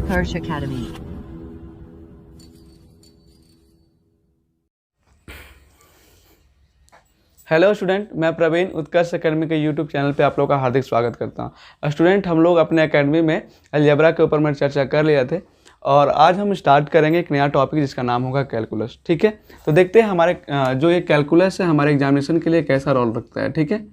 उत्कर्ष academy. Hello student, मैं प्रवीण उत्कर्ष academy के YouTube channel पे आप लोगों का हार्दिक स्वागत करता हूँ। स्टूडेंट, हम लोग अपने अकेडमी में अलजेब्रा के ऊपर में चर्चा कर लिए थे और आज हम स्टार्ट करेंगे एक नया टॉपिक जिसका नाम होगा कैलकुलस। ठीक है, तो देखते हैं हमारे जो ये कैलकुलस है हमारे एग्जामिनेशन के लिए कैसा रोल रखता है। ठीक है,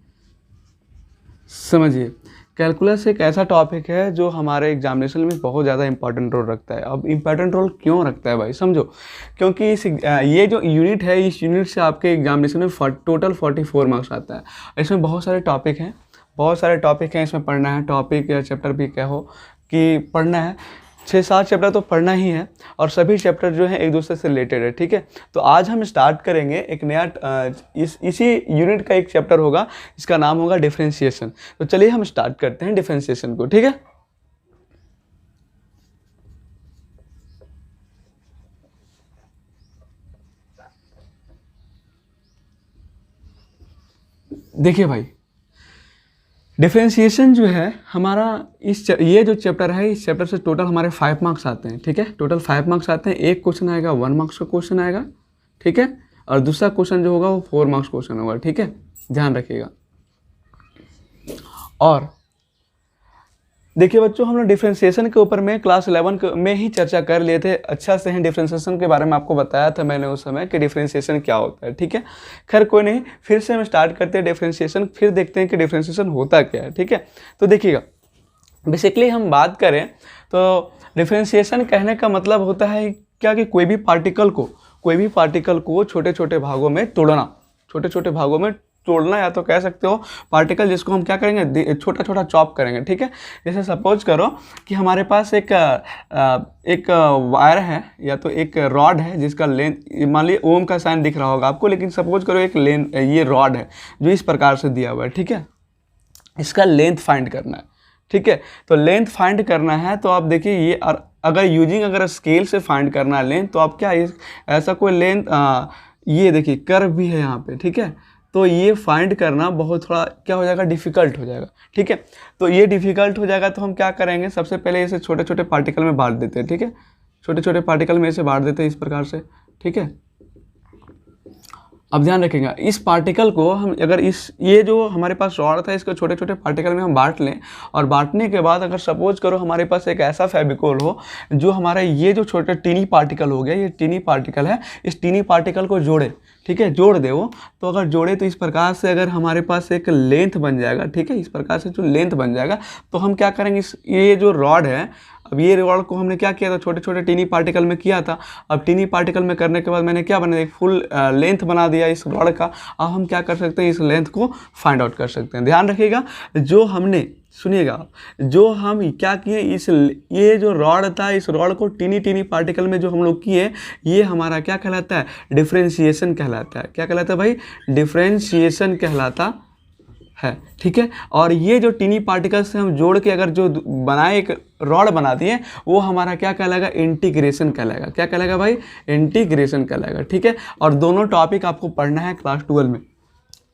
समझिए, कैलकुलस एक ऐसा टॉपिक है जो हमारे एग्जामिनेशन में बहुत ज़्यादा इंपॉर्टेंट रोल रखता है। अब इंपॉर्टेंट रोल क्यों रखता है भाई, समझो। क्योंकि ये जो यूनिट है, इस यूनिट से आपके एग्जामिनेशन में टोटल 44 मार्क्स आता है। इसमें बहुत सारे टॉपिक हैं, इसमें पढ़ना है। टॉपिक या चैप्टर भी कहो कि पढ़ना है, 6-7 चैप्टर तो पढ़ना ही है और सभी चैप्टर जो है एक दूसरे से रिलेटेड है। ठीक है, तो आज हम स्टार्ट करेंगे एक नया इसी यूनिट का एक चैप्टर होगा, इसका नाम होगा डिफरेंशिएशन। तो चलिए हम स्टार्ट करते हैं डिफरेंशिएशन को। ठीक है, देखिए भाई, डिफरेंशिएशन जो है हमारा ये जो चैप्टर है, इस चैप्टर से टोटल हमारे 5 मार्क्स आते हैं। ठीक है, टोटल 5 मार्क्स आते हैं। एक क्वेश्चन आएगा 1 मार्क्स का क्वेश्चन आएगा। ठीक है, और दूसरा क्वेश्चन जो होगा वो 4 मार्क्स क्वेश्चन होगा। ठीक है, ध्यान रखिएगा। और देखिए बच्चों, हम लोग डिफरेंशिएशन के ऊपर में क्लास 11 में ही चर्चा कर लिए थे। अच्छा से ही डिफरेंशिएशन के बारे में आपको बताया था मैंने उस समय कि डिफरेंशिएशन क्या होता है। ठीक है, खैर कोई नहीं, फिर से हम स्टार्ट करते हैं डिफरेंशिएशन, फिर देखते हैं कि डिफरेंशिएशन होता क्या है। ठीक है, तो देखिएगा, बेसिकली हम बात करें तो डिफरेंशिएशन कहने का मतलब होता है क्या कि कोई भी पार्टिकल को छोटे छोटे भागों में तोड़ना, या तो कह सकते हो पार्टिकल जिसको हम क्या करेंगे, छोटा छोटा चॉप करेंगे। ठीक है, जैसे सपोज करो कि हमारे पास एक वायर है या तो एक रॉड है जिसका लेंथ, मान लीजिए ओम का साइन दिख रहा होगा आपको, लेकिन सपोज करो एक ये रॉड है जो इस प्रकार से दिया हुआ है। ठीक है, इसका लेंथ फाइंड करना है। ठीक है, तो लेंथ फाइंड करना है तो आप देखिए ये, अगर स्केल से फाइंड करना है लेंथ, तो आप क्या ऐसा कोई लेंथ, ये देखिए कर्व भी है यहाँ पे। ठीक है, तो ये फाइंड करना बहुत थोड़ा क्या हो जाएगा, डिफ़िकल्ट हो जाएगा। ठीक है, तो ये डिफ़िकल्ट हो जाएगा तो हम क्या करेंगे, सबसे पहले इसे छोटे छोटे पार्टिकल में बांट देते हैं। ठीक है, छोटे छोटे पार्टिकल में इसे बांट देते हैं इस प्रकार से। ठीक है, अब ध्यान रखिएगा, इस पार्टिकल को हम अगर ये जो हमारे पास रॉड था इसको छोटे छोटे पार्टिकल में हम बांट लें, और बांटने के बाद अगर सपोज करो हमारे पास एक ऐसा फेविकोल हो जो हमारा ये जो छोटा टीनी पार्टिकल हो गया, ये टीनी पार्टिकल है, इस टीनी पार्टिकल को जोड़े। ठीक है, जोड़ दे वो, तो अगर जोड़े तो इस प्रकार से अगर हमारे पास एक लेंथ बन जाएगा। ठीक है, इस प्रकार से जो लेंथ बन जाएगा तो हम क्या करेंगे, ये जो रॉड है, अब ये रॉड को हमने क्या किया था, छोटे छोटे टीनी पार्टिकल में किया था। अब टीनी पार्टिकल में करने के बाद मैंने क्या बना, एक फुल लेंथ बना दिया इस रॉड का। अब हम क्या कर सकते हैं, इस लेंथ को फाइंड आउट कर सकते हैं। ध्यान रखिएगा, जो हमने, सुनिएगा, जो हम क्या किए, ये जो रॉड था, इस रॉड को टीनी टीनी पार्टिकल में जो हम लोग किए, ये हमारा क्या कहलाता है, डिफरेंशिएशन कहलाता है। क्या कहलाता है भाई, डिफरेंशिएशन कहलाता है। ठीक है, और ये जो टीनी पार्टिकल से हम जोड़ के अगर जो बनाए एक रॉड बना दिए, वो हमारा क्या कहलाएगा, इंटीग्रेशन कहलाएगा। क्या कहलाएगा भाई, इंटीग्रेशन कहलाएगा। ठीक है, और दोनों टॉपिक आपको पढ़ना है क्लास 12 में,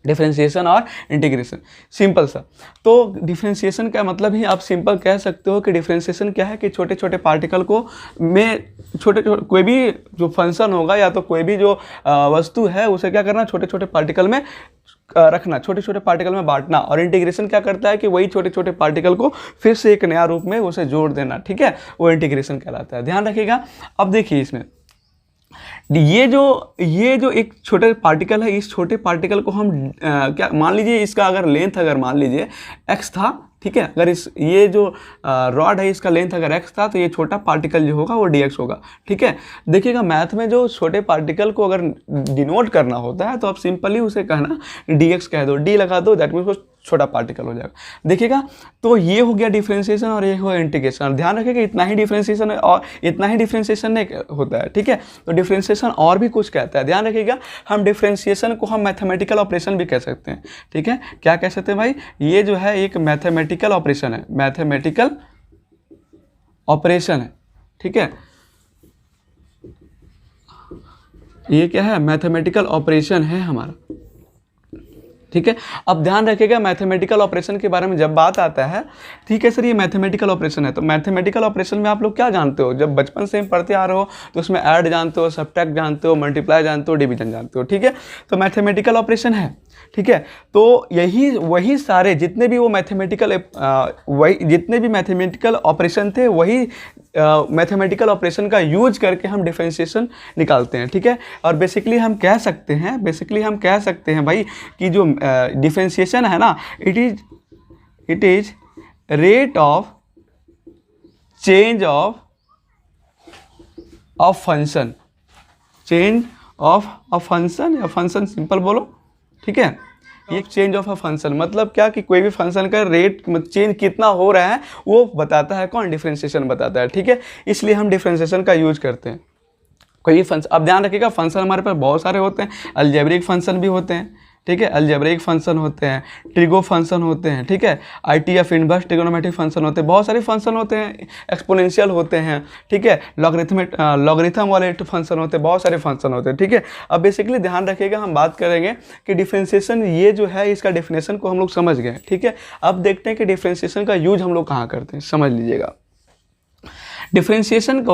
डिफरेंशिएशन और इंटीग्रेशन, सिंपल सा। तो डिफरेंशिएशन का मतलब ही आप सिंपल कह सकते हो कि डिफरेंशिएशन क्या है कि छोटे छोटे पार्टिकल को में छोटे कोई भी जो फंक्शन होगा या तो कोई भी जो वस्तु है उसे क्या करना, छोटे छोटे पार्टिकल में रखना, छोटे छोटे पार्टिकल में बांटना। और इंटीग्रेशन क्या करता है कि वही छोटे छोटे पार्टिकल को फिर से एक नया रूप में उसे जोड़ देना। ठीक है, वो इंटीग्रेशन कहलाता है। ध्यान रखिएगा। अब देखिए इसमें ये जो एक छोटे पार्टिकल है, इस छोटे पार्टिकल को हम क्या मान लीजिए, इसका अगर लेंथ अगर मान लीजिए x था। ठीक है, अगर ये जो रॉड है इसका लेंथ अगर x था तो ये छोटा पार्टिकल जो होगा वो dx होगा। ठीक है, देखिएगा, मैथ में जो छोटे पार्टिकल को अगर डिनोट करना होता है तो आप सिंपली उसे कहना dx कह दो, d लगा दो, दैट मीन्स वो छोटा पार्टिकल हो जाएगा। देखिएगा, तो ये हो गया डिफरेंशिएशन और ये हो इंटीग्रेशन। ध्यान रखिएगा, इतना ही डिफरेंशिएशन और इतना ही डिफरेंशिएशन नहीं होता है। ठीक है, तो डिफरेंशिएशन और भी कुछ कहता है। ध्यान रखिएगा, हम डिफरेंशिएशन को हम मैथमेटिकल ऑपरेशन भी कह सकते हैं। ठीक है, क्या कह सकते हैं भाई, ये जो है एक मैथमेटिकल ऑपरेशन है, मैथमेटिकल ऑपरेशन है। ठीक है, ये क्या है, मैथमेटिकल ऑपरेशन है हमारा। ठीक है। अब ध्यान रखिएगा मैथमेटिकल ऑपरेशन के बारे में जब बात आता है, ठीक है सर ये मैथमेटिकल ऑपरेशन है, तो मैथमेटिकल ऑपरेशन में आप लोग क्या जानते हो, जब बचपन से पढ़ते आ रहे हो तो उसमें ऐड जानते हो, सब्ट्रैक्ट जानते हो, मल्टीप्लाई जानते हो, डिवीजन जानते हो, ठीक है। तो मैथमेटिकल ऑपरेशन है, ठीक है। तो यही वही सारे जितने भी वो जितने भी मैथमेटिकल ऑपरेशन थे, वही मैथमेटिकल ऑपरेशन का यूज करके हम डिफरेंशिएशन निकालते हैं, ठीक है। और बेसिकली हम कह सकते हैं भाई कि जो डिफरेंशिएशन है ना, it is rate of change of function, change of a function, या फंक्शन सिंपल बोलो, ठीक है। ये चेंज ऑफ अ फंक्शन मतलब क्या कि कोई भी फंक्शन का रेट चेंज कितना हो रहा है वो बताता है कौन, डिफरेंशिएशन बताता है, ठीक है। इसलिए हम डिफरेंशिएशन का यूज करते हैं। कोई भी फंक्शन, अब ध्यान रखिएगा फंक्शन हमारे पास बहुत सारे होते हैं, अलजेब्रिक फंक्शन भी होते हैं, ठीक है, अलजेब्रिक फंक्शन होते हैं, ट्रिगो फंक्शन होते हैं, ठीक है, आईटीएफ इनवर्स ट्रिगोनोमेट्रिक फंक्शन होते हैं, बहुत सारे फंक्शन होते हैं, एक्सपोनेंशियल होते हैं, ठीक है, लॉगरिथम वाले फंक्शन होते हैं, बहुत सारे फंक्शन होते हैं, ठीक है। अब बेसिकली ध्यान रखिएगा हम बात करेंगे कि डिफरेंशिएशन ये जो है इसका डेफिनेशन को हम लोग समझ गए, ठीक है। अब देखते हैं कि डिफरेंशिएशन का यूज हम लोग कहाँ करते हैं, समझ लीजिएगा। डिफरेंशिएशन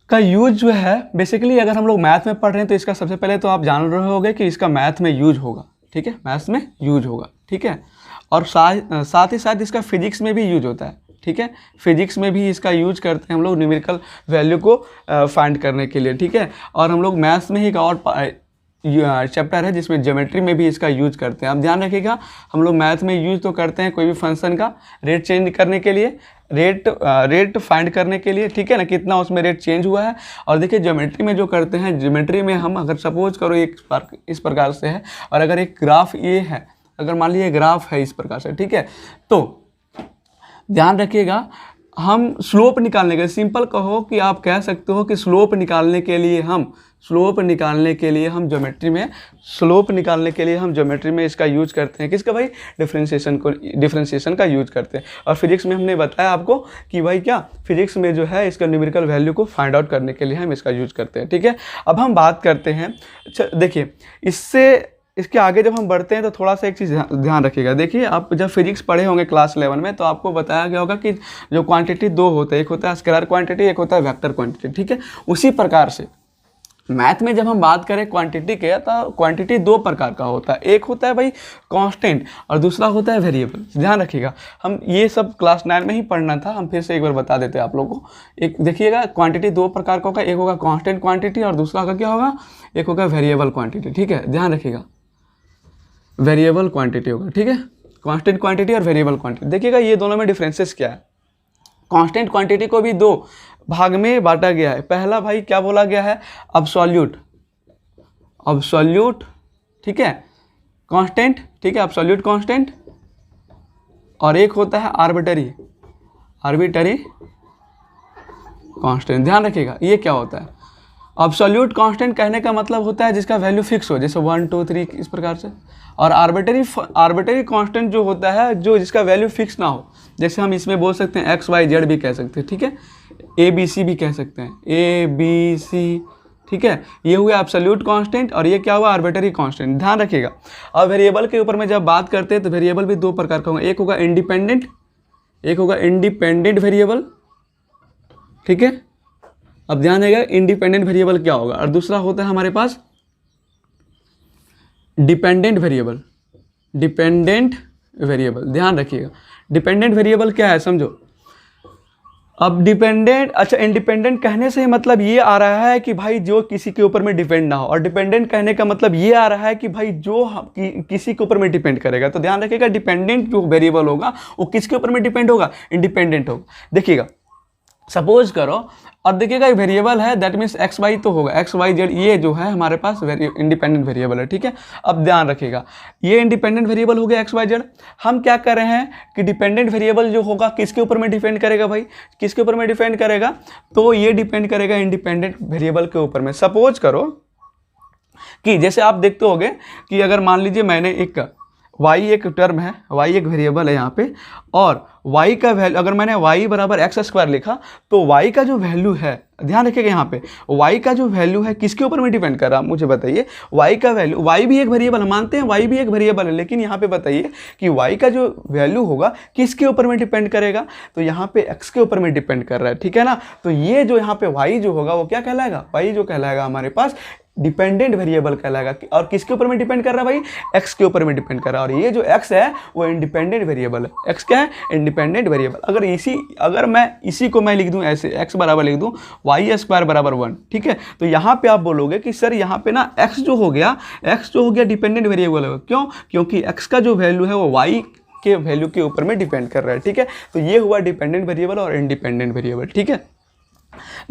का यूज जो है बेसिकली अगर हम लोग मैथ में पढ़ रहे हैं तो इसका सबसे पहले तो आप जान रहे होंगे कि इसका मैथ में यूज होगा, ठीक है, मैथ्स में यूज होगा, ठीक है। और साथ ही साथ इसका फिजिक्स में भी यूज होता है, ठीक है, फिजिक्स में भी इसका यूज करते हैं हम लोग न्यूमेरिकल वैल्यू को फाइंड करने के लिए, ठीक है। और हम लोग मैथ्स में ही एक और चैप्टर है जिसमें ज्योमेट्री में भी इसका यूज करते हैं। अब ध्यान रखिएगा हम लोग मैथ में यूज तो करते हैं कोई भी फंक्शन का रेट चेंज करने के लिए, रेट फाइंड करने के लिए, ठीक है ना, कितना उसमें रेट चेंज हुआ है। और देखिए ज्योमेट्री में जो करते हैं, ज्योमेट्री में हम अगर सपोज करो इस प्रकार से है और अगर एक ग्राफ ये है, अगर मान लीजिए ग्राफ है इस प्रकार से, ठीक है, तो ध्यान रखिएगा हम स्लोप निकालने के, सिंपल कहो कि आप कह सकते हो कि स्लोप निकालने के लिए हम ज्योमेट्री में इसका यूज करते हैं, किसका भाई, डिफरेंशिएशन का यूज करते हैं। और फिजिक्स में हमने बताया आपको कि भाई क्या, फिजिक्स में जो है इसका न्यूमेरिकल वैल्यू को फाइंड आउट करने के लिए हम इसका यूज करते हैं, ठीक है। अब हम बात करते हैं, देखिए इसके आगे जब हम बढ़ते हैं तो थोड़ा सा एक चीज़ ध्यान रखिएगा। देखिए आप जब फिजिक्स पढ़े होंगे क्लास 11 में तो आपको बताया गया होगा कि जो क्वांटिटी दो होते हैं, एक होता है स्केलर क्वांटिटी, एक होता है वेक्टर क्वांटिटी, ठीक है। उसी प्रकार से मैथ में जब हम बात करें क्वांटिटी के, तो क्वांटिटी दो प्रकार का होता है, एक होता है भाई कांस्टेंट और दूसरा होता है वेरिएबल। ध्यान रखिएगा, हम ये सब क्लास 9 में ही पढ़ना था, हम फिर से एक बार बता देते हैं आप लोगों को। एक देखिएगा क्वांटिटी दो प्रकार का होगा, एक होगा कांस्टेंट क्वांटिटी और दूसरा का क्या होगा, एक होगा वेरिएबल क्वांटिटी, ठीक है। ध्यान रखिएगा वेरिएबल क्वांटिटी होगा, ठीक है, कांस्टेंट क्वांटिटी और वेरिएबल क्वांटिटी। देखिएगा ये दोनों में डिफरेंसेस क्या है। कांस्टेंट क्वांटिटी को भी दो भाग में बांटा गया है। पहला भाई क्या बोला गया है, अब्सोल्यूट, ठीक है, कांस्टेंट, ठीक है, अब्सोल्यूट कांस्टेंट, और एक होता है आर्बिटरी कांस्टेंट। ध्यान रखिएगा ये क्या होता है, अब्सोल्यूट कांस्टेंट कहने का मतलब होता है जिसका वैल्यू फिक्स हो, जैसे 1 2 3 इस प्रकार से। और आर्बिटरी कांस्टेंट जो होता है जो जिसका वैल्यू फिक्स ना हो, जैसे हम इसमें बोल सकते हैं एक्स वाई जेड भी कह सकते हैं, ठीक है, ए बी सी भी कह सकते हैं, ए बी सी, ठीक है। ये हुआ एब्सोल्यूट कांस्टेंट और ये क्या हुआ, आर्बिटरी कांस्टेंट। ध्यान रखिएगा। और वेरिएबल के ऊपर में जब बात करते हैं तो वेरिएबल भी दो प्रकार का होगा, एक होगा इंडिपेंडेंट वेरिएबल, ठीक है। अब ध्यान रखिएगा इंडिपेंडेंट वेरिएबल क्या होगा, और दूसरा होता है हमारे पास डिपेंडेंट वेरिएबल। ध्यान रखिएगा डिपेंडेंट वेरिएबल क्या है समझो। अब इंडिपेंडेंट कहने से मतलब ये आ रहा है कि भाई जो किसी के ऊपर में डिपेंड ना हो, और डिपेंडेंट कहने का मतलब ये आ रहा है कि भाई जो किसी के ऊपर में डिपेंड करेगा। तो ध्यान रखिएगा डिपेंडेंट जो वेरिएबल होगा वो किसके ऊपर में डिपेंड होगा, इंडिपेंडेंट होगा। देखिएगा सपोज करो, और देखिएगा ये वेरिएबल है, दैट मीन्स एक्स वाई तो होगा, एक्स वाई जेड ये जो है हमारे पास इंडिपेंडेंट वेरिएबल है, ठीक है। अब ध्यान रखिएगा ये इंडिपेंडेंट वेरिएबल हो गया एक्स वाई जेड। हम क्या कर रहे हैं कि डिपेंडेंट वेरिएबल जो होगा किसके ऊपर में डिपेंड करेगा भाई, किसके ऊपर में डिपेंड करेगा, तो ये डिपेंड करेगा इंडिपेंडेंट वेरिएबल के ऊपर में। सपोज करो कि जैसे आप देखते होगे कि अगर मान लीजिए मैंने एक y एक टर्म है, y एक वेरिएबल है यहाँ पे, और y का वैल्यू अगर मैंने y बराबर एक्स स्क्वायर लिखा तो y का जो वैल्यू है, ध्यान रखिएगा यहाँ पे y का जो वैल्यू है किसके ऊपर में डिपेंड कर रहा है, मुझे बताइए। y का वैल्यू, y भी एक वेरिएबल है, मानते हैं y भी एक वेरिएबल है, लेकिन यहाँ पे बताइए कि y का जो वैल्यू होगा किसके ऊपर में डिपेंड करेगा, तो यहाँ पे x के ऊपर में डिपेंड कर रहा है, ठीक है ना। तो ये जो यहाँ पे y जो होगा वो क्या कहलाएगा, y जो कहलाएगा हमारे पास डिपेंडेंट वेरिएबल कहलाएगा, और किसके ऊपर में डिपेंड कर रहा है भाई, x के ऊपर में डिपेंड कर रहा है। और ये जो x है वो इंडिपेंडेंट वेरिएबल है, x क्या है, इंडिपेंडेंट वेरिएबल। अगर मैं इसी को मैं लिख दूं ऐसे, x बराबर लिख दूं वाई स्क्वायर बराबर 1, ठीक है, तो यहाँ पे आप बोलोगे कि सर यहाँ पे ना x जो हो गया डिपेंडेंट वेरिएबल है। क्यों, क्योंकि x का जो वैल्यू है वो y के वैल्यू के ऊपर में डिपेंड कर रहा है, ठीक है। तो ये हुआ डिपेंडेंट वेरिएबल और इंडिपेंडेंट वेरिएबल, ठीक है।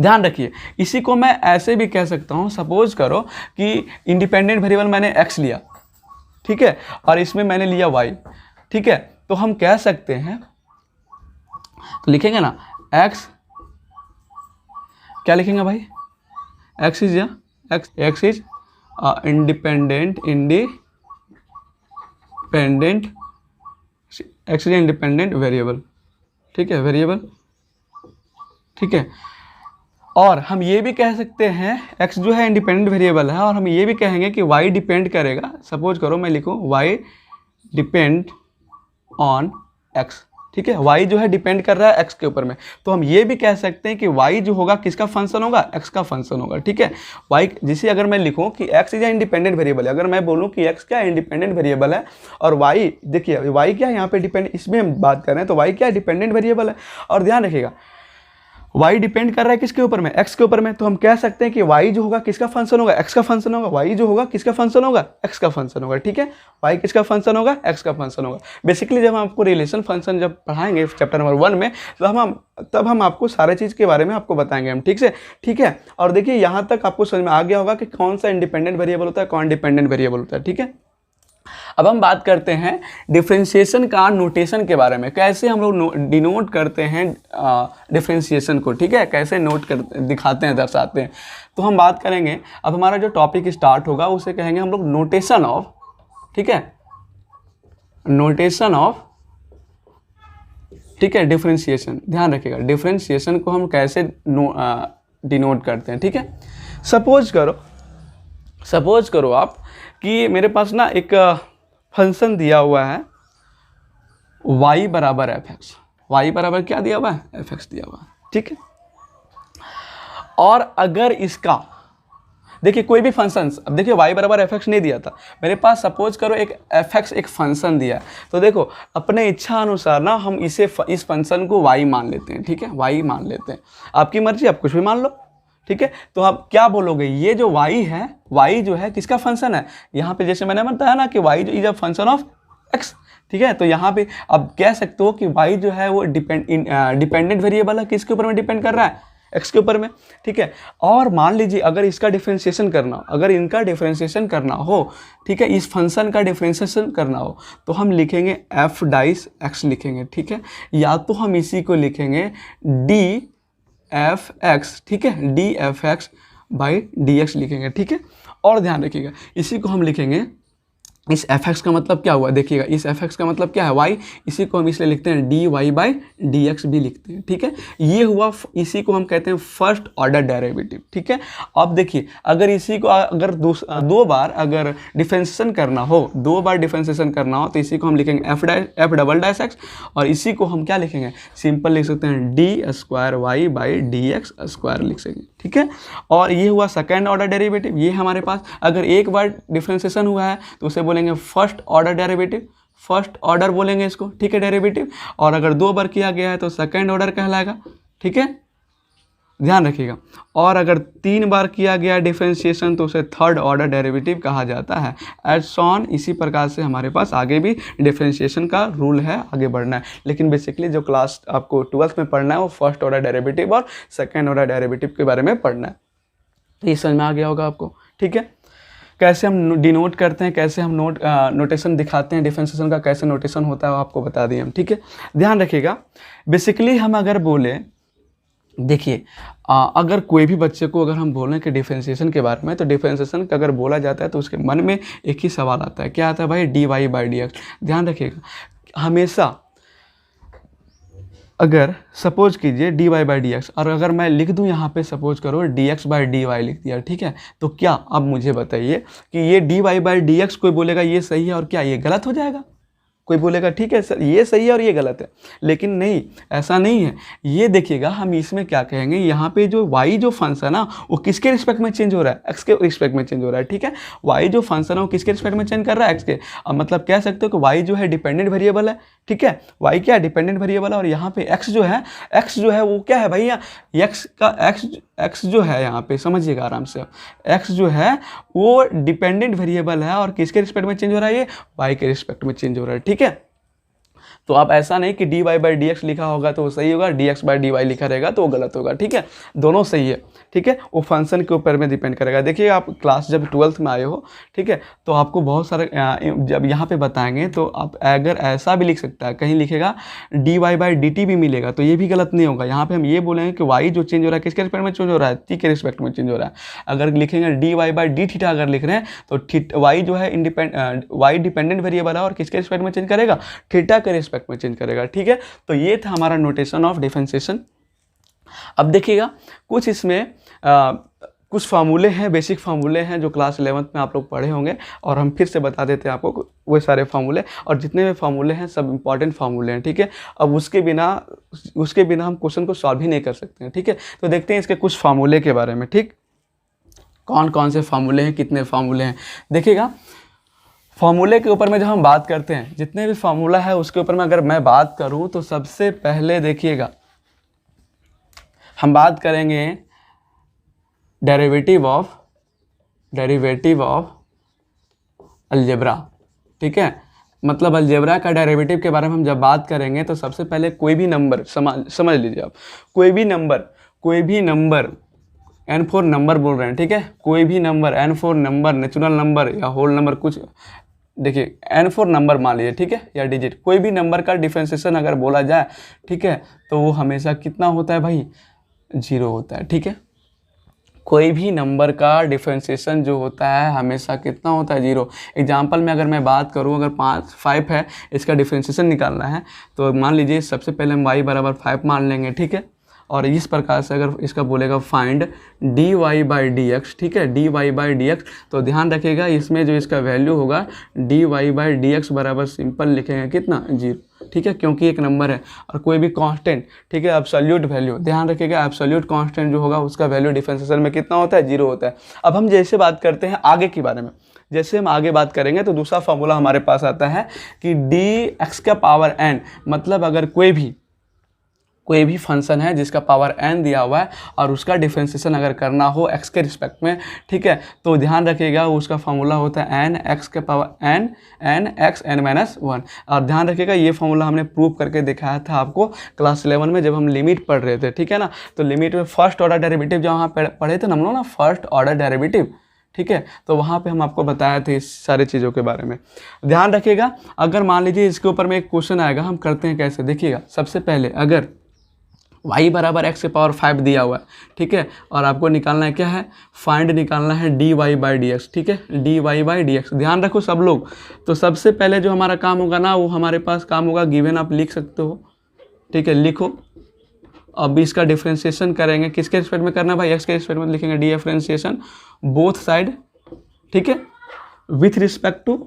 ध्यान रखिए, इसी को मैं ऐसे भी कह सकता हूं, सपोज करो कि इंडिपेंडेंट वेरिएबल मैंने x लिया, ठीक है, और इसमें मैंने लिया y, ठीक है, तो हम कह सकते हैं, तो लिखेंगे ना x, क्या लिखेंगे भाई, x is independent x is independent variable, ठीक है, वेरिएबल, ठीक है। और हम ये भी कह सकते हैं x जो है इंडिपेंडेंट वेरिएबल है, और हम ये भी कहेंगे कि y डिपेंड करेगा, सपोज करो मैं लिखूँ y डिपेंड ऑन x, ठीक है, y जो है डिपेंड कर रहा है x के ऊपर में, तो हम ये भी कह सकते हैं कि y जो होगा किसका फंक्शन होगा, x का फंक्शन होगा, ठीक है। y जिसे अगर मैं लिखूं कि x इज इंडिपेंडेंट वेरिएबल है, अगर मैं बोलूं कि x क्या इंडिपेंडेंट वेरिएबल है और y, देखिए y क्या यहाँ पे डिपेंड, इसमें हम बात कर रहे हैं, तो y क्या डिपेंडेंट वेरिएबल है। और ध्यान रखिएगा y डिपेंड कर रहा है किसके ऊपर में, x के ऊपर में, तो हम कह सकते हैं कि y जो होगा किसका फंक्शन होगा, x का फंक्शन होगा, y जो होगा किसका फंक्शन होगा, x का फंक्शन होगा, ठीक है। y किसका फंक्शन होगा, x का फंक्शन होगा। बेसिकली जब हम आपको रिलेशन फंक्शन जब पढ़ाएंगे चैप्टर नंबर 1 में, तो तब हम आपको सारे चीज़ के बारे में आपको बताएंगे हम, ठीक से, ठीक है। और देखिए यहाँ तक आपको समझ में आ गया होगा कि कौन सा इंडिपेंडेंट वेरिएबल होता है, कौन डिपेंडेंट वेरिएबल होता है, ठीक है। अब हम बात करते हैं डिफरेंशिएशन का नोटेशन के बारे में, कैसे हम लोग डिनोट करते हैं डिफरेंशिएशन को, ठीक है, कैसे नोट कर दिखाते हैं, दर्शाते हैं। तो हम बात करेंगे, अब हमारा जो टॉपिक स्टार्ट होगा उसे कहेंगे हम लोग नोटेशन ऑफ, ठीक है, नोटेशन ऑफ, ठीक है, डिफरेंशिएशन। ध्यान रखिएगा डिफरेंशिएशन को हम कैसे डिनोट करते हैं, ठीक है। सपोज करो आप कि मेरे पास ना एक फंक्शन दिया हुआ है y बराबर fx, y बराबर क्या दिया हुआ है, fx दिया हुआ है, ठीक है। और अगर इसका देखिए कोई भी फंक्शन, अब देखिए y बराबर fx नहीं दिया था मेरे पास, सपोज करो एक fx एक फंक्शन दिया है, तो देखो अपने इच्छा अनुसार ना हम इस फंक्शन को y मान लेते हैं, ठीक है, y मान लेते हैं, आपकी मर्जी, आप कुछ भी मान लो, ठीक है। तो आप क्या बोलोगे, ये जो y है, y जो है किसका फंक्शन है, यहाँ पे जैसे मैंने बताया ना कि y is a function of x, ठीक है। तो यहाँ पे अब कह सकते हो कि y जो है वो डिपेंडेंट वेरिएबल है, किसके ऊपर में डिपेंड कर रहा है, x के ऊपर में, ठीक है। और मान लीजिए अगर इसका डिफरेंशिएशन करना हो, अगर इनका डिफरेंशिएशन करना हो, ठीक है, इस फंक्शन का डिफरेंशिएशन करना हो, तो हम लिखेंगे f डाइस x लिखेंगे, ठीक है, या तो हम इसी को लिखेंगे dfx, ठीक है, dfx बाई dx लिखेंगे, ठीक है। और ध्यान रखिएगा इसी को हम लिखेंगे, इस fx का मतलब क्या हुआ, देखिएगा इस fx का मतलब क्या है y, इसी को हम इसलिए लिखते हैं dy बाई dx भी लिखते हैं, ठीक है। ये हुआ, इसी को हम कहते हैं फर्स्ट ऑर्डर डेरिवेटिव, ठीक है। अब देखिए अगर इसी को अगर दो बार अगर डिफरेंशिएशन करना हो, तो इसी को हम लिखेंगे f डबल डैश x, और इसी को हम क्या लिखेंगे, सिंपल लिख सकते हैं d square y by dx square लिख सकेंगे, ठीक है। और ये हुआ सेकेंड ऑर्डर डेरिवेटिव, ये हमारे पास अगर एक बार डिफरेंशिएशन हुआ है तो उसे बोलेंगे first order derivative, first order बोलेंगे इसको, ठीक है, डेरिवेटिव। और अगर दो बार किया गया है तो सेकेंड ऑर्डर कहलाएगा, ठीक है, ध्यान रखिएगा। और अगर तीन बार किया गया डिफरेंशिएशन तो उसे थर्ड ऑर्डर डेरिवेटिव कहा जाता है, एज सॉन। इसी प्रकार से हमारे पास आगे भी डिफरेंशिएशन का रूल है, आगे बढ़ना है। लेकिन बेसिकली जो क्लास आपको 12th में पढ़ना है वो फर्स्ट ऑर्डर डेरिवेटिव और सेकेंड ऑर्डर डेरिवेटिव के बारे में पढ़ना है। तो ये समझ में आ गया होगा आपको, ठीक है। कैसे हम डिनोट करते हैं, कैसे हम नोटेशन दिखाते हैं, डिफरेंशिएशन का कैसे नोटेशन होता है वो आपको बता दिए हम, ठीक है। ध्यान रखिएगा बेसिकली हम अगर बोले देखिए अगर कोई भी बच्चे को अगर हम बोलें कि डिफरेंशिएशन के बारे में, तो डिफरेंशिएशन का अगर बोला जाता है तो उसके मन में एक ही सवाल आता है, क्या आता है भाई? dy by d x. ध्यान रखिएगा हमेशा, अगर सपोज कीजिए dy बाई डी एक्स, और अगर मैं लिख दूं यहाँ पे सपोज करो dx बाई डी वाई लिख दिया, ठीक है, तो क्या अब मुझे बताइए कि ये dy बाई डी एक्स कोई बोलेगा ये सही है और क्या ये गलत हो जाएगा? कोई बोलेगा ठीक है सर ये सही है और ये गलत है, लेकिन नहीं, ऐसा नहीं है। ये देखिएगा हम इसमें क्या कहेंगे, यहाँ पे जो y जो फंक्शन है ना वो किसके रिस्पेक्ट में चेंज हो रहा है? x के रिस्पेक्ट में चेंज हो रहा है, ठीक है। y जो फंक्शन है वो किसके रिस्पेक्ट में चेंज कर रहा है? x के। अब मतलब कह सकते हो कि y जो है डिपेंडेंट वेरिएबल है, ठीक है, y क्या है? डिपेंडेंट वेरिएबल है। और यहाँ पे x जो है वो क्या है भैया? x जो है यहाँ पे समझिएगा आराम से, x जो है वो डिपेंडेंट वेरिएबल है और किसके रिस्पेक्ट में चेंज हो रहा है? ये y के रिस्पेक्ट में चेंज हो रहा है, ठीक है। तो आप ऐसा नहीं कि dy बाई डी एक्स लिखा होगा तो वो सही होगा, dx बाई डी वाई लिखा रहेगा तो वो गलत होगा, ठीक है। दोनों सही है, ठीक है, वो फंक्शन के ऊपर में डिपेंड करेगा। देखिए आप क्लास जब 12th में आए हो, ठीक है, तो आपको बहुत सारे जब यहाँ पे बताएंगे तो आप अगर ऐसा भी लिख सकता है, कहीं लिखेगा dy बाई डी टी भी मिलेगा तो ये भी गलत नहीं होगा। यहाँ पे हम ये बोलेंगे कि y जो चेंज हो रहा है किसके रिस्पेक्ट में चेंज हो रहा है? t के रिस्पेक्ट में चेंज हो रहा है। अगर लिखेंगे dy बाई डी थीटा अगर लिख रहे हैं तो y जो है y डिपेंडेंट वेरिएबल है और किसके रिस्पेक्ट में चेंज करेगा? थीटा के रिस्पेक्ट में चेंज करेगा, ठीक है। तो ये था हमारा नोटेशन ऑफ डिफरेंशिएशन। अब देखिएगा कुछ इसमें कुछ फार्मूले हैं, बेसिक फार्मूले हैं जो क्लास 11th में आप लोग पढ़े होंगे, और हम फिर से बता देते हैं आपको वो सारे फार्मूले, और जितने भी फार्मूले हैं सब इंपॉर्टेंट फार्मूले हैं, ठीक है। अब उसके बिना हम क्वेश्चन को सॉल्व ही नहीं कर सकते हैं, ठीक है। तो देखते हैं इसके कुछ फार्मूले के बारे में, ठीक, कौन कौन से फार्मूले हैं, कितने फार्मूले हैं। देखिएगा फार्मूले के ऊपर में जब हम बात करते हैं, जितने भी फार्मूला है उसके ऊपर में अगर मैं बात करूं तो सबसे पहले देखिएगा हम बात करेंगे डेरिवेटिव ऑफ अलजेब्रा, ठीक है। मतलब अलजेब्रा का डेरिवेटिव के बारे में हम जब बात करेंगे तो सबसे पहले कोई भी नंबर समझ लीजिए आप, कोई भी नंबर n4 नंबर बोल रहे हैं, ठीक है, कोई भी number n4 number, natural number या होल नंबर, कुछ देखिए n4 नंबर मान लीजिए, ठीक है, या डिजिट, कोई भी नंबर का डिफरेंशिएशन अगर बोला जाए, ठीक है, तो वो हमेशा कितना होता है भाई? 0 होता है, ठीक है। कोई भी नंबर का डिफरेंशिएशन जो होता है हमेशा कितना होता है? 0। एग्जाम्पल में अगर मैं बात करूं, अगर 5 है, इसका डिफरेंशिएशन निकालना है तो मान लीजिए सबसे पहले हम y बराबर 5 मान लेंगे, ठीक है। और इस प्रकार से अगर इसका बोलेगा find dy by d x, ठीक है, dy बाई डी एक्स, तो ध्यान रखिएगा इसमें जो इसका वैल्यू होगा dy बाई डी एक्स बराबर सिंपल लिखेंगे कितना? 0, ठीक है, क्योंकि एक नंबर है। और कोई भी कांस्टेंट, ठीक है, एब्सोल्यूट वैल्यू, ध्यान रखिएगा एब्सोल्यूट कांस्टेंट जो होगा उसका वैल्यू डिफरेंशिएशन में कितना होता है? 0 होता है। अब हम जैसे बात करते हैं आगे के बारे में, जैसे हम आगे बात करेंगे तो दूसरा फार्मूला हमारे पास आता है कि dx का पावर n, मतलब अगर कोई भी फंक्शन है जिसका पावर n दिया हुआ है और उसका डिफरेंशिएशन अगर करना हो x के रिस्पेक्ट में, ठीक है, तो ध्यान रखिएगा उसका फार्मूला होता है n x के power n x n minus 1। और ध्यान रखिएगा ये फार्मूला हमने प्रूव करके दिखाया था आपको क्लास 11 में जब हम लिमिट पढ़ रहे थे, ठीक है ना। तो लिमिट में फर्स्ट ऑर्डर डेरिवेटिव जहाँ पढ़े थे हम लोग ना, फर्स्ट ऑर्डर डेरिवेटिव, ठीक है, तो वहाँ पे हम आपको बताया थे इस सारी चीज़ों के बारे में। ध्यान रखिएगा अगर मान लीजिए इसके ऊपर में एक क्वेश्चन आएगा, हम करते हैं कैसे, देखिएगा सबसे पहले अगर y बराबर x के पावर 5 दिया हुआ है, ठीक है, और आपको निकालना है क्या है? फाइंड निकालना है dy बाई डी एक्स, ठीक है, dy बाई डी एक्स। ध्यान रखो सब लोग, तो सबसे पहले जो हमारा काम होगा ना वो हमारे पास काम होगा गिवन, आप लिख सकते हो, ठीक है, लिखो। अब इसका डिफरेंशिएशन करेंगे, किसके रिस्पेक्ट में करना है भाई? x के रिस्पेक्ट में लिखेंगे डिफरेंशिएशन बोथ साइड, ठीक है, विथ रिस्पेक्ट टू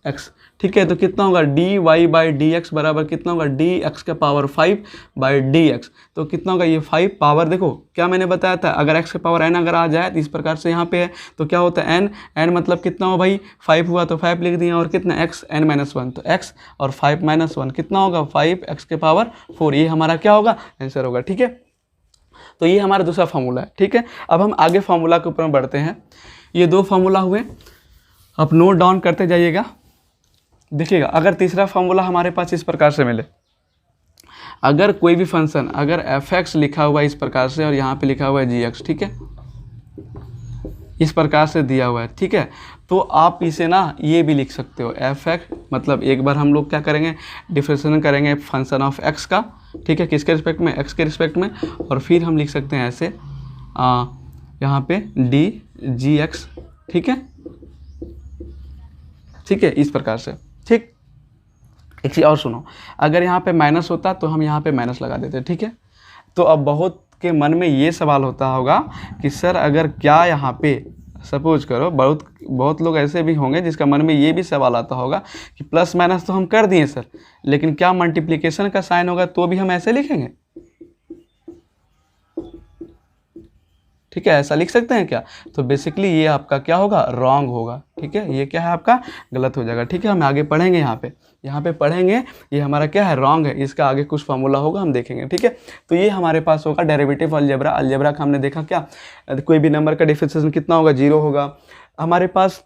x, ठीक है। तो कितना होगा? dy बाई डी एक्स बराबर कितना होगा? dx का पावर 5 बाई dx, तो कितना होगा? ये 5 पावर, देखो क्या मैंने बताया था, अगर x के पावर n अगर आ जाए तो इस प्रकार से यहाँ पे है तो क्या होता है n मतलब कितना हो भाई? 5 हुआ तो 5 लिख दिए, और कितना x n माइनस 1, तो x और 5 माइनस 1 कितना होगा? 5x के पावर 4, ये हमारा क्या होगा? आंसर होगा, ठीक है। तो ये हमारा दूसरा फार्मूला है, ठीक है। अब हम आगे फार्मूला के ऊपर बढ़ते हैं। ये 2 फार्मूला हुए, आप नोट डाउन करते जाइएगा। देखिएगा अगर तीसरा फार्मूला हमारे पास इस प्रकार से मिले, अगर कोई भी फंक्शन, अगर f(x) लिखा हुआ है इस प्रकार से और यहाँ पे लिखा हुआ है gx, ठीक है, इस प्रकार से दिया हुआ है, ठीक है। तो आप इसे ना ये भी लिख सकते हो एफ एक्स, मतलब एक बार हम लोग क्या करेंगे, डिफरेंशिएशन करेंगे फंक्शन ऑफ एक्स का, ठीक है, किसके रिस्पेक्ट में, एक्स के रिस्पेक्ट में, और फिर हम लिख सकते हैं ऐसे यहाँ पे डी जी एक्स, ठीक है, ठीक है, इस प्रकार से, ठीक। एक चीज़ और सुनो, अगर यहाँ पे माइनस होता तो हम यहाँ पे माइनस लगा देते, ठीक है। तो अब बहुत के मन में ये सवाल होता होगा कि सर अगर क्या यहाँ पे सपोज करो, बहुत लोग ऐसे भी होंगे जिसका मन में ये भी सवाल आता होगा कि प्लस माइनस तो हम कर दिए सर, लेकिन क्या मल्टीप्लिकेशन का साइन होगा तो भी हम ऐसे लिखेंगे, ठीक है, ऐसा लिख सकते हैं क्या। तो बेसिकली ये आपका क्या होगा, रॉन्ग होगा, ठीक है, ये क्या है आपका गलत हो जाएगा, ठीक है। हम आगे पढ़ेंगे, यहाँ पे पढ़ेंगे, ये हमारा क्या है, रॉन्ग है, इसका आगे कुछ फार्मूला होगा हम देखेंगे, ठीक है। तो ये हमारे पास होगा डेरिवेटिव अलजेब्रा। अलजेब्रा का हमने देखा क्या, कोई भी नंबर का डिफरेंशिएशन कितना होगा, 0 होगा। हमारे पास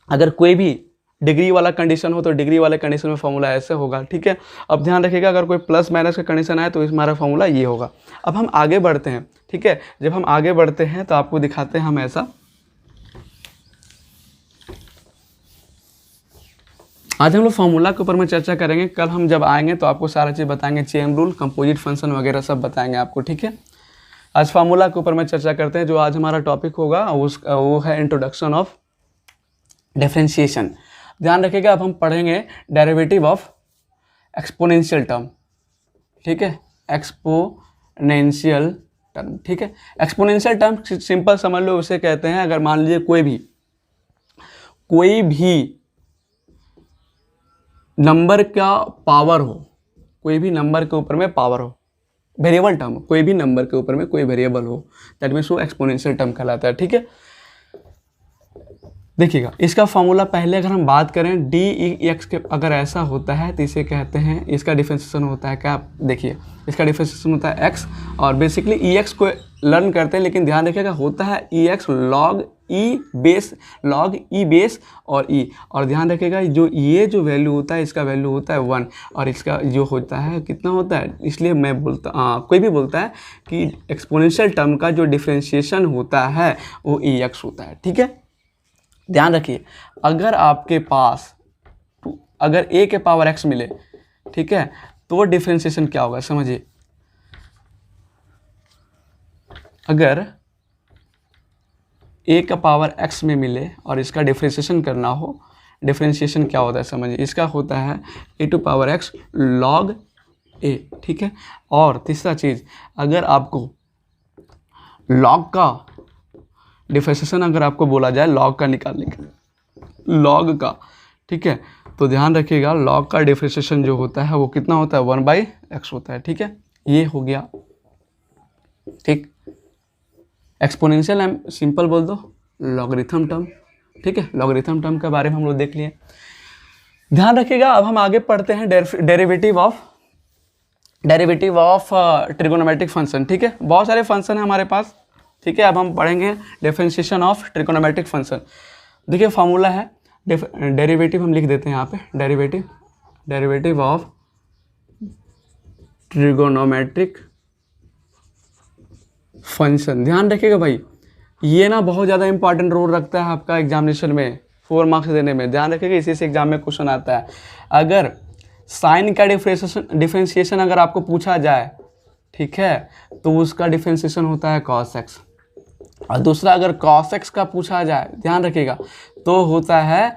अगर कोई भी डिग्री वाला कंडीशन हो तो डिग्री वाले कंडीशन में फॉर्मूला ऐसे होगा, ठीक है। अब ध्यान रखिएगा अगर कोई प्लस माइनस का कंडीशन आए तो हमारा फॉर्मूला ये होगा। अब हम आगे बढ़ते हैं, ठीक है। जब हम आगे बढ़ते हैं तो आपको दिखाते हैं हम ऐसा, आज हम लोग फॉर्मूला के ऊपर में चर्चा करेंगे, कल हम जब आएंगे तो आपको सारा चीज़ बताएंगे, चेन रूल, कंपोजिट फंक्शन वगैरह सब बताएंगे आपको, ठीक है। आज फार्मूला के ऊपर में चर्चा करते हैं। जो आज हमारा टॉपिक होगा वो है इंट्रोडक्शन ऑफ डिफरेंशिएशन। ध्यान रखिएगा अब हम पढ़ेंगे डेरिवेटिव ऑफ एक्सपोनेंशियल टर्म, ठीक है, एक्सपोनेंशियल टर्म, ठीक है। एक्सपोनेंशियल टर्म सिंपल समझ लो उसे कहते हैं, अगर मान लीजिए कोई भी नंबर का पावर हो, कोई भी नंबर के ऊपर में पावर हो, वेरिएबल टर्म, कोई भी नंबर के ऊपर में कोई वेरिएबल हो, दैट मीन्स वो एक्सपोनेंशियल टर्म कहलाता है, ठीक है। देखिएगा इसका फॉर्मूला पहले अगर हम बात करें डी ई एक्स के, अगर ऐसा होता है तो इसे कहते हैं, इसका डिफरेंशिएशन होता है क्या, देखिए इसका डिफरेंशिएशन होता है एक्स, और बेसिकली ई एक्स को लर्न करते हैं, लेकिन ध्यान रखिएगा होता है ई एक्स लॉग ई बेस और ई, और ध्यान रखिएगा ये जो वैल्यू होता है इसका वैल्यू होता है 1, और इसका जो होता है कितना होता है, इसलिए मैं कोई भी बोलता है कि एक्सपोनेंशियल टर्म का जो डिफरेंशिएशन होता है वो ई एक्स होता है, ठीक है। ध्यान रखिए अगर आपके पास अगर a के पावर x मिले, ठीक है, तो डिफरेंशिएशन क्या होगा समझिए, अगर a का पावर x में मिले और इसका डिफरेंशिएशन करना हो, डिफरेंशिएशन क्या होता है समझिए, इसका होता है a to power x log a, ठीक है। और तीसरा चीज़, अगर आपको log का डिफरेंशिएशन अगर आपको बोला जाए लॉग का निकालने के, लॉग का, ठीक है, तो ध्यान रखिएगा लॉग का डिफरेंशिएशन जो होता है वो कितना होता है, 1/x होता है, ठीक है। ये हो गया, ठीक। एक्सपोनेंशियल सिंपल बोल दो लॉगरिथम टर्म, ठीक है, लॉगरिथम टर्म के बारे में हम लोग देख लिए। ध्यान रखिएगा अब हम आगे पढ़ते हैं डेरिवेटिव ऑफ ट्रिगोनोमेट्रिक फंक्शन, ठीक है। बहुत सारे फंक्शन है हमारे पास, ठीक है। अब हम पढ़ेंगे डिफरेंशिएशन ऑफ ट्रिगोनोमेट्रिक फंक्शन। देखिए फार्मूला है, डेरिवेटिव हम लिख देते हैं यहाँ पे, डेरिवेटिव ऑफ ट्रिगोनोमेट्रिक फंक्शन। ध्यान रखिएगा भाई ये ना बहुत ज़्यादा इंपॉर्टेंट रोल रखता है आपका एग्जामिनेशन में 4 मार्क्स देने में। ध्यान रखिएगा इसी से एग्जाम में क्वेश्चन आता है। अगर साइन का डिफरेंशिएशन अगर आपको पूछा जाए, ठीक है, तो उसका डिफरेंशिएशन होता है cos x, और दूसरा अगर cos x का पूछा जाए, ध्यान रखिएगा, तो होता है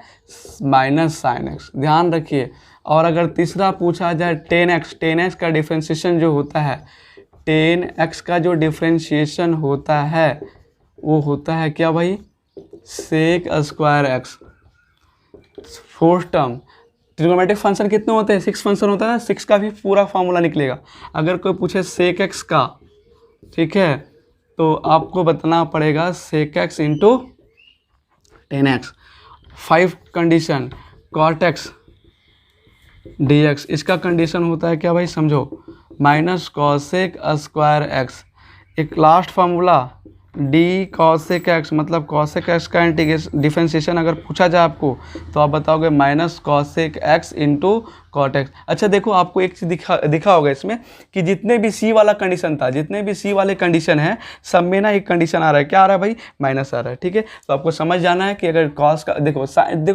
माइनस साइन x, ध्यान रखिए। और अगर तीसरा पूछा जाए tan x का डिफरेंशिएशन जो होता है, tan x का जो डिफरेंशिएशन होता है वो होता है क्या भाई, sec square x। Fourth term, trigonometric function कितने होते हैं, 6 फंक्शन होता है ना, 6 का भी पूरा फार्मूला निकलेगा। अगर कोई पूछे sec x का, ठीक है, तो आपको बताना पड़ेगा sec x into tan x। 5 condition cot x dx, इसका कंडीशन होता है क्या भाई समझो, माइनस cosec स्क्वायर x। एक last formula d cosec x, मतलब cosec x का डिफरेंशिएशन अगर पूछा जाए आपको तो आप बताओगे minus cosec x into cot x. अच्छा देखो आपको एक चीज़ दिखा होगा इसमें कि जितने भी सी वाला कंडीशन था, जितने भी सी वाले कंडीशन है, सब में ना एक कंडीशन आ रहा है, क्या आ रहा है भाई, माइनस आ रहा है। ठीक है, तो आपको समझ जाना है कि अगर कॉस का देखो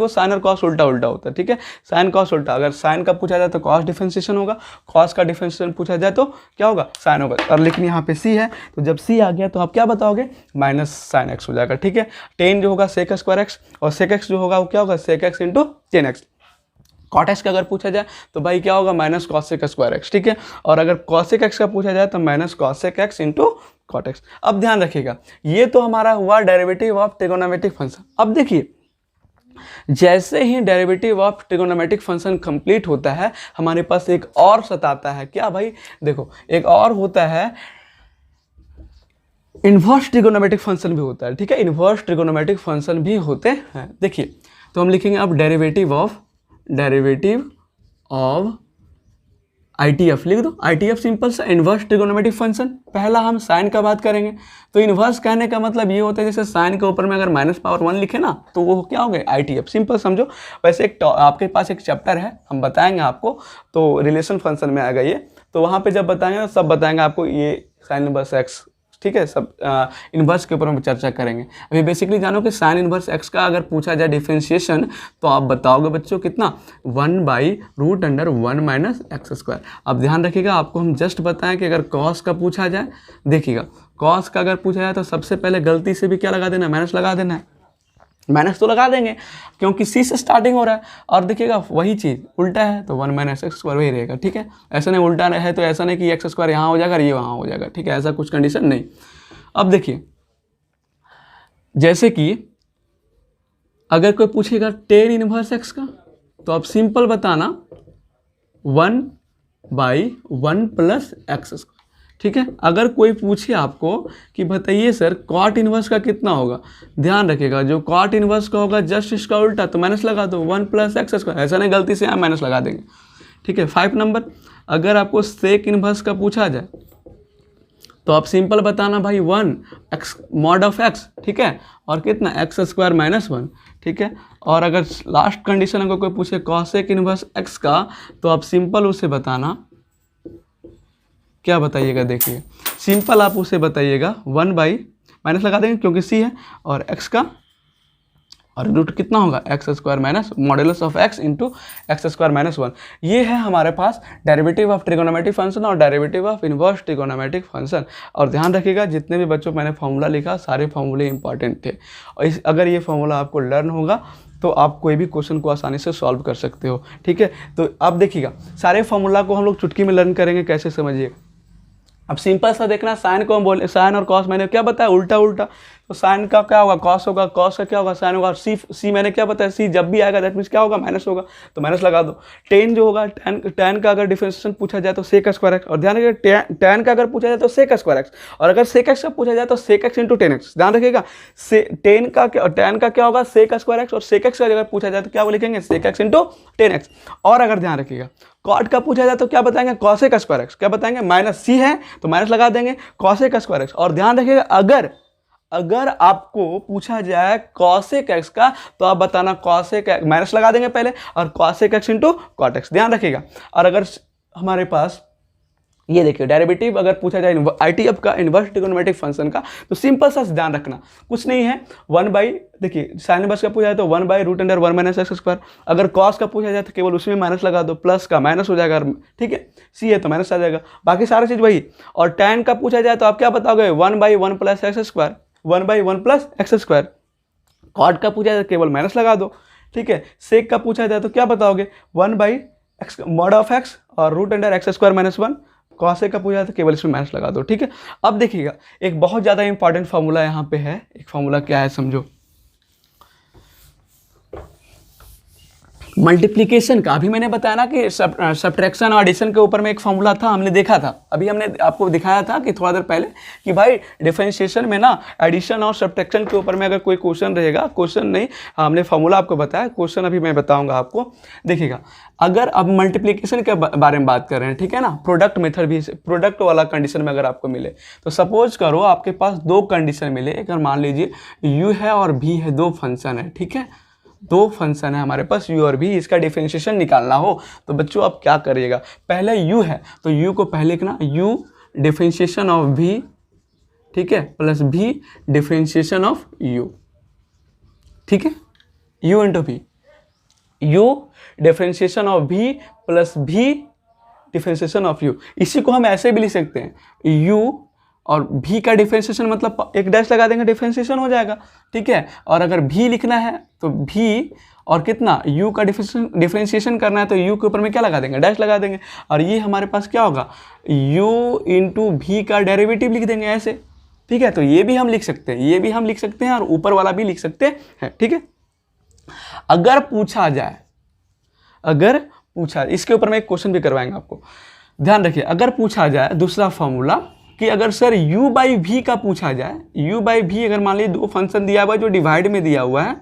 साइन और कॉस उल्टा उल्टा होता है। ठीक है, साइन कॉस उल्टा, अगर साइन का पूछा जाए तो कॉस डिफरेंशिएशन होगा, कॉस का डिफरेंशिएशन पूछा जाए तो क्या होगा, साइन होगा। और लेकिन यहाँ पे सी है, तो जब सी आ गया तो आप क्या बताओगे, माइनस साइन एक्स हो जाएगा। ठीक है, टेन जो होगा सेक स्क्वायर एक्स, और सेक एक्स जो होगा वो क्या होगा, sec x into tan x. Cot x का अगर पूछा जाए तो भाई क्या होगा, माइनस कॉसेक स्क्वायर एक्स। ठीक है, और अगर कॉसेक एक्स का पूछा जाए तो minus cosec x into cot x. अब ध्यान रखिएगा, ये तो हमारा हुआ डेरिवेटिव ऑफ ट्रिगोनोमेट्रिक फंक्शन। अब देखिए, जैसे ही derivative of trigonometric function complete होता है, हमारे पास एक और सताता है, क्या भाई, देखो एक और होता है, इन्वर्स ट्रिगोनोमेट्रिक फंक्शन भी होता है। ठीक है, इन्वर्स ट्रिगोनोमेट्रिक फंक्शन भी होते हैं। देखिए, तो हम लिखेंगे अब डेरिवेटिव ऑफ ITF लिख दो। ITF सिंपल सा इन्वर्स ट्रिगोनोमेट्रिक फंक्शन। पहला हम साइन का बात करेंगे, तो इन्वर्स कहने का मतलब ये होता है जैसे साइन के ऊपर में अगर -1 लिखे ना तो वो क्या हो गया, ITF सिंपल समझो। वैसे एक आपके पास एक चैप्टर है, हम बताएंगे आपको, तो रिलेशन फंक्शन में आएगा ये, तो वहाँ पे जब बताएंगे ना सब बताएंगे आपको, ये साइन इनवर्स एक्स। ठीक है, सब इन्वर्स के ऊपर हम चर्चा करेंगे। अभी बेसिकली जानो कि साइन इन्वर्स एक्स का अगर पूछा जाए डिफरेंशिएशन तो आप बताओगे बच्चों कितना, 1/√1 - x²। अब ध्यान रखिएगा, आपको हम जस्ट बताएं कि अगर कॉस का पूछा जाए, देखिएगा कॉस का अगर पूछा जाए तो सबसे पहले गलती से भी क्या लगा देना, माइनस लगा देना है। माइनस तो लगा देंगे क्योंकि सी से स्टार्टिंग हो रहा है, और देखिएगा वही चीज़ उल्टा है तो 1 - x² वही रहेगा। ठीक है, ऐसा नहीं उल्टा है तो ऐसा नहीं कि x² यहाँ हो जाएगा और ये वहाँ हो जाएगा। ठीक है, ऐसा कुछ कंडीशन नहीं। अब देखिए, जैसे कि अगर कोई पूछेगा टेन इनवर्स एक्स का, तो आप सिंपल बताना 1/1 + x²। ठीक है, अगर कोई पूछे आपको कि बताइए सर कॉट इनवर्स का कितना होगा, ध्यान रखिएगा जो कॉट इनवर्स का होगा जस्ट इसका उल्टा, तो माइनस लगा दो 1 + x²। ऐसा नहीं गलती से यहाँ माइनस लगा देंगे। ठीक है, 5 नंबर, अगर आपको सेक इनवर्स का पूछा जाए तो आप सिंपल बताना भाई 1 mod of x। ठीक है, और कितना x² - 1। ठीक है, और अगर लास्ट कंडीशन अगर कोई पूछे कॉसेक इनवर्स x का, तो आप सिंपल उसे बताना, क्या बताइएगा, देखिए सिंपल आप उसे बताइएगा 1/ माइनस लगा देंगे क्योंकि सी है, और x का, और रूट कितना होगा, x² - modulus of x into x² - 1। ये है हमारे पास डेरिवेटिव ऑफ ट्रिगोनोमेट्रिक फंक्शन और derivative of inverse trigonometric function. और ध्यान रखिएगा, जितने भी बच्चों मैंने फॉर्मूला लिखा सारे फॉर्मूले इंपॉर्टेंट थे, और अगर ये फॉर्मूला आपको लर्न होगा तो आप कोई भी क्वेश्चन को आसानी से सॉल्व कर सकते हो। ठीक है, तो आप देखिएगा सारे फॉर्मूला को हम लोग चुटकी में लर्न करेंगे, कैसे समझिए। अब सिंपल सा देखना, साइन को हम बोले, साइन और कॉस मैंने क्या बताया, उल्टा उल्टा, तो साइन का क्या होगा, कॉस होगा, कॉस का क्या होगा, साइन होगा। सी मैंने क्या बताया, सी जब भी आएगा दैट मीन्स क्या होगा, माइनस होगा, तो माइनस लगा दो। टेन जो होगा, टेन का अगर डिफरेंशिएशन पूछा जाए तो सेक स्क्वायर एक्स, और ध्यान रखिएगा टेन का अगर पूछा जाए तो सेक स्क्वायर एक्स, और अगर सेक एक्स का पूछा जाए तो sec x into tan x. ध्यान रखिएगा, टेन का क्या होगा, सेक स्क्वायर एक्स, और सेक एक्स का अगर पूछा जाए तो क्या वो लिखेंगे, sec x into tan x. और अगर ध्यान रखिएगा कॉट का पूछा जाए तो क्या बताएंगे, कॉसेक स्क्वायर एक्स। क्या बताएंगे, माइनस सी है तो माइनस लगा देंगे, कॉसेक स्क्वायर एक्स। और ध्यान रखिएगा, अगर आपको पूछा जाए कॉसेक एक्स का तो आप बताना कॉसेक माइनस लगा देंगे पहले, और cosec x into cot x. ध्यान रखिएगा, और अगर हमारे पास ये देखिए डेरिवेटिव अगर पूछा जाए ITF का इन्वर्स ट्रिगोनोमेट्रिक फंक्शन का, तो सिंपल सा ध्यान रखना, कुछ नहीं है, देखिए साइन इनवर्स का पूछा जाए तो 1/√1 - x²। अगर कॉस का पूछा जाए तो केवल उसमें माइनस लगा दो, प्लस का माइनस हो जाएगा। ठीक है, सी है तो माइनस आ जाएगा, बाकी सारी चीज़ वही। और tan का पूछा जाए तो आप क्या बताओगे, 1/1 + x², 1/1 + x²। कॉट का पूछा जाए केवल माइनस लगा दो। ठीक है, सेक का पूछा जाए तो क्या बताओगे, 1/x mod of x और √x² - 1। कॉसेक का पूछा जाए तो केवल इसमें माइनस लगा दो। ठीक है, अब देखिएगा एक बहुत ज़्यादा इंपॉर्टेंट फार्मूला यहाँ पे है। एक फार्मूला क्या है समझो, मल्टीप्लिकेशन का। अभी मैंने बताया ना कि सब्ट्रैक्शन और एडिशन के ऊपर में एक फार्मूला था, हमने देखा था, अभी हमने आपको दिखाया था कि थोड़ा देर पहले कि भाई डिफरेंशिएशन में ना एडिशन और सब्ट्रैक्शन के ऊपर में अगर कोई क्वेश्चन रहेगा, क्वेश्चन नहीं हमने फार्मूला आपको बताया, क्वेश्चन अभी मैं बताऊंगा आपको। देखिएगा, अगर अब मल्टीप्लिकेशन के बारे में बात कर रहे हैं, ठीक है ना, प्रोडक्ट मेथड भी, प्रोडक्ट वाला कंडीशन में अगर आपको मिले तो सपोज करो आपके पास दो कंडीशन मिले, अगर मान लीजिए u है और v है, दो फंक्शन है। ठीक है, दो फंक्शन है हमारे पास u और v, इसका डिफरेंशिएशन निकालना हो तो बच्चों आप क्या करिएगा, पहले u है तो u को पहले लिखना u डिफरेंशिएशन ऑफ v, ठीक है, plus v differentiation of u, ठीक है, u into v, u differentiation of v plus v differentiation of u। इसी को हम ऐसे भी लिख सकते हैं u और v का डिफरेंशिएशन मतलब एक डैश लगा देंगे, डिफरेंशिएशन हो जाएगा, ठीक है। और अगर v लिखना है तो v और कितना u का डिफरेंशिएशन करना है तो u के ऊपर में क्या लगा देंगे, डैश लगा देंगे। और ये हमारे पास क्या होगा, u इंटू v का डेरिवेटिव लिख देंगे ऐसे, ठीक है। तो ये भी हम लिख सकते हैं, ये भी हम लिख सकते हैं और ऊपर वाला भी लिख सकते हैं, ठीक है। अगर पूछा जाए, अगर पूछा, इसके ऊपर में एक क्वेश्चन भी करवाएंगे आपको, ध्यान रखिए। अगर पूछा जाए दूसरा फॉर्मूला कि अगर सर u बाई वी का पूछा जाए, u बाई वी अगर मान लीजिए दो फंक्शन दिया हुआ है जो डिवाइड में दिया हुआ है,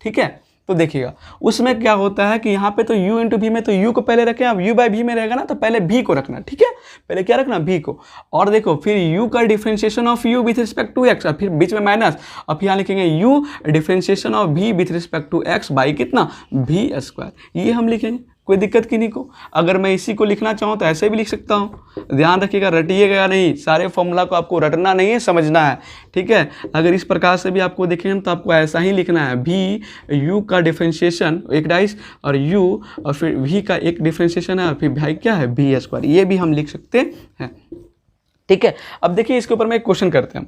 ठीक है, तो देखिएगा उसमें क्या होता है कि यहाँ पे तो u इंटू वी में तो u को पहले रखें, अब u बाई वी में रहेगा ना तो पहले v को रखना, ठीक है, पहले क्या रखना v को। और देखो फिर u का differentiation of u with respect to x, और फिर बीच में माइनस, और फिर यहाँ लिखेंगे u differentiation of v with respect to x by कितना v स्क्वायर, ये हम लिखेंगे, कोई दिक्कत की नहीं को। अगर मैं इसी को लिखना चाहूँ तो ऐसे भी लिख सकता हूँ, ध्यान रखिएगा, रटिएगा नहीं, सारे फॉर्मूला को आपको रटना नहीं है, समझना है, ठीक है। अगर इस प्रकार से भी आपको देखेंगे तो आपको ऐसा ही लिखना है, v u का डिफरेंशिएशन एक डाइस और u और फिर v का एक डिफरेंशिएशन है और फिर भाई क्या है v स्क्वायर, ये भी हम लिख सकते हैं, ठीक है। अब देखिए इसके ऊपर में एक क्वेश्चन करते हैं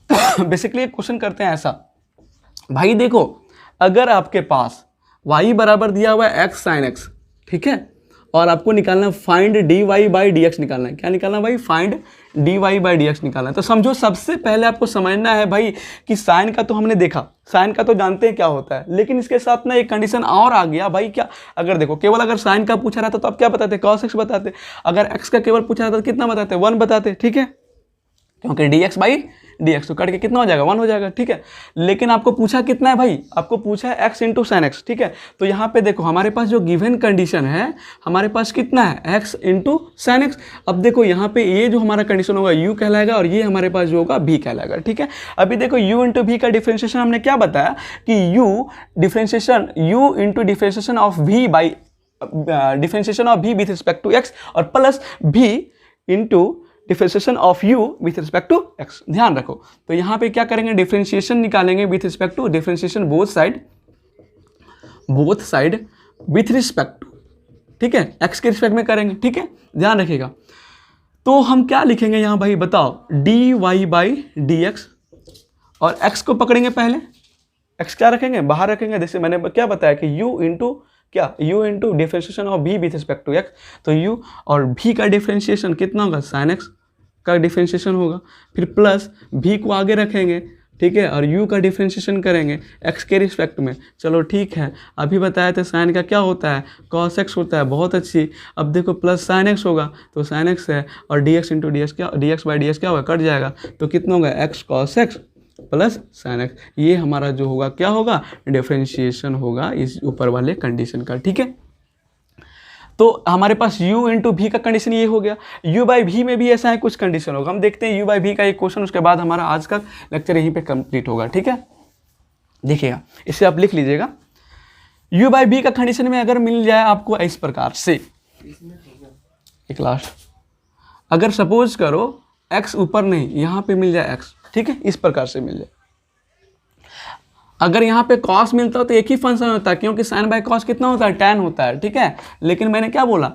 हम बेसिकली एक क्वेश्चन करते हैं ऐसा, भाई देखो अगर आपके पास y बराबर दिया हुआ है x साइन x, ठीक है, और आपको निकालना है find dy by d x निकालना है, क्या निकालना है भाई, find dy by d x निकालना है। तो समझो सबसे पहले आपको समझना है भाई कि साइन का तो हमने देखा, साइन का तो जानते हैं क्या होता है, लेकिन इसके साथ ना एक कंडीशन और आ गया भाई, क्या, अगर देखो केवल अगर साइन का पूछा रहता तो आप क्या बताते, cos x बताते, अगर x का केवल पूछा रहता तो कितना बताते, 1 बताते, ठीक है, क्योंकि dx बाई dx तो कट के कितना हो जाएगा, 1 हो जाएगा, ठीक है। लेकिन आपको पूछा कितना है भाई, आपको पूछा है x इंटू साइन एक्स, ठीक है। तो यहाँ पे देखो हमारे पास जो गिवन कंडीशन है, हमारे पास कितना है x इंटू साइन एक्स। अब देखो यहाँ पे ये जो हमारा कंडीशन होगा u कहलाएगा और ये हमारे पास जो होगा v कहलाएगा, ठीक है। अभी देखो u इंटू v का डिफरेंशिएशन हमने क्या बताया कि u into differentiation of v by differentiation of v with respect to x और plus v into differentiation of u with respect to x। ध्यान रखो तो यहाँ पे क्या करेंगे, डिफरेंशिएशन निकालेंगे with respect to, differentiation both side with respect to, ठीक है, x के रिस्पेक्ट में करेंगे, ठीक है, ध्यान रखिएगा। तो हम क्या लिखेंगे यहाँ भाई बताओ, dy बाई डी एक्स, और x को पकड़ेंगे पहले, x क्या रखेंगे, बाहर रखेंगे, जैसे मैंने क्या बताया कि u इंटू क्या, u into differentiation of v with respect to x, तो u और v का डिफरेंशिएशन कितना होगा, साइन x का डिफरेंशिएशन होगा, फिर प्लस v को आगे रखेंगे, ठीक है, और u का डिफरेंशिएशन करेंगे x के रिस्पेक्ट में। चलो ठीक है, अभी बताया था साइन का क्या होता है, cos x होता है, बहुत अच्छी। अब देखो प्लस साइन x होगा तो साइन x है और dx इंटू डी एक्स क्या, dx बाई डी एक्स क्या होगा, कट जाएगा, तो कितना होगा x cos x plus sine x, ये हमारा जो होगा क्या होगा, डिफरेंशिएशन होगा इस ऊपर वाले कंडीशन का, ठीक है। तो हमारे पास u इंटू वी का कंडीशन ये हो गया, u बाई वी में भी ऐसा है कुछ कंडीशन होगा, हम देखते हैं u बाई वी का एक क्वेश्चन, उसके बाद हमारा आज का लेक्चर यहीं पे कंप्लीट होगा, ठीक है। देखिएगा इसे आप लिख लीजिएगा, u बाई वी का कंडीशन में अगर मिल जाए आपको इस प्रकार से, एक लास्ट, अगर सपोज करो x ऊपर नहीं यहाँ पे मिल जाए x, ठीक है, इस प्रकार से मिल जाए। अगर यहाँ पे cos मिलता हो तो एक ही फंक्शन होता है, क्योंकि sin बाई cos कितना होता है, tan होता है, ठीक है। लेकिन मैंने क्या बोला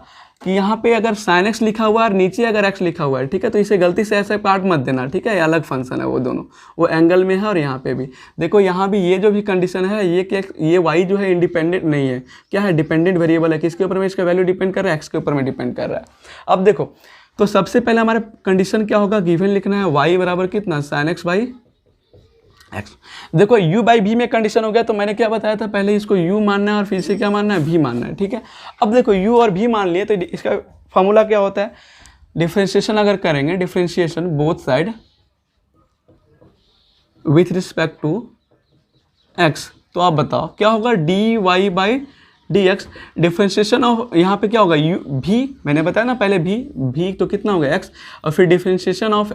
कि यहाँ पे अगर sin x लिखा हुआ है और नीचे अगर x लिखा हुआ है, ठीक है, तो इसे गलती से ऐसे काट मत देना, ठीक है, ये अलग फंक्शन है, वो दोनों वो एंगल में है। और यहाँ पे भी देखो, यहाँ भी ये जो भी कंडीशन है, ये y जो है इंडिपेंडेंट नहीं है, क्या है, डिपेंडेंट वेरिएबल है, किसके ऊपर में, इसका वैल्यू डिपेंड कर रहा है, x के ऊपर में डिपेंड कर रहा है। अब देखो तो सबसे पहले हमारे कंडीशन क्या होगा, गिवन लिखना है y बराबर कितना, sin x बाई x। देखो u बाई v में कंडीशन हो गया, तो मैंने क्या बताया था, पहले इसको u मानना है और फिर से क्या मानना है, v मानना है, ठीक है। अब देखो u और v मान लिए तो इसका फॉर्मूला क्या होता है, डिफरेंशिएशन अगर करेंगे, differentiation both side with respect to x, तो आप बताओ क्या होगा, dy by d x, differentiation of यहाँ पे क्या होगा, u v, मैंने बताया ना पहले v तो कितना होगा x, और फिर differentiation of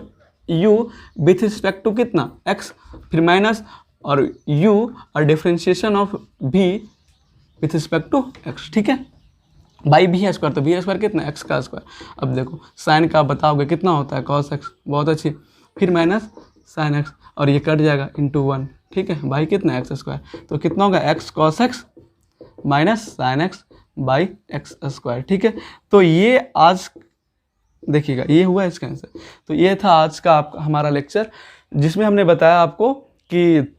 u with respect to कितना x, फिर माइनस और u और differentiation of v with respect to x, ठीक है, बाई बी स्क्वायर, तो बी स्क्वायर कितना, एक्स का स्क्वायर। अब देखो साइन का आप बताओगे कितना होता है, कॉस एक्स, बहुत अच्छी, फिर माइनस साइन एक्स और ये कट जाएगा इंटू 1, ठीक है, बाई कितना एक्स स्क्वायर, तो कितना होगा x cos x minus sine x by x square, ठीक है। तो ये आज देखिएगा ये हुआ इसका आंसर। तो ये था आज का हमारा लेक्चर, जिसमें हमने बताया आपको कि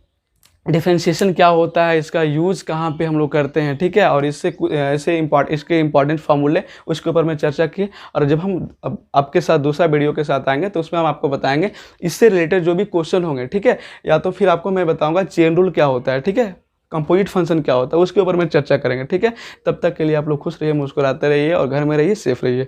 डिफरेंशिएशन क्या होता है, इसका यूज़ कहाँ पे हम लोग करते हैं, ठीक है, और इससे ऐसे इसके इंपॉर्टेंट फार्मूले उसके ऊपर मैं चर्चा की। और जब हम आपके साथ दूसरा वीडियो के साथ आएंगे तो उसमें हम आपको बताएंगे इससे रिलेटेड जो भी क्वेश्चन होंगे, ठीक है, या तो फिर आपको मैं बताऊंगा चेन रूल क्या होता है, ठीक है, कंपोजिट फंक्शन क्या होता है, उसके ऊपर मैं चर्चा करेंगे, ठीक है। तब तक के लिए आप लोग खुश रहिए, मुस्कुराते रहिए और घर में रहिए, सेफ रहिए।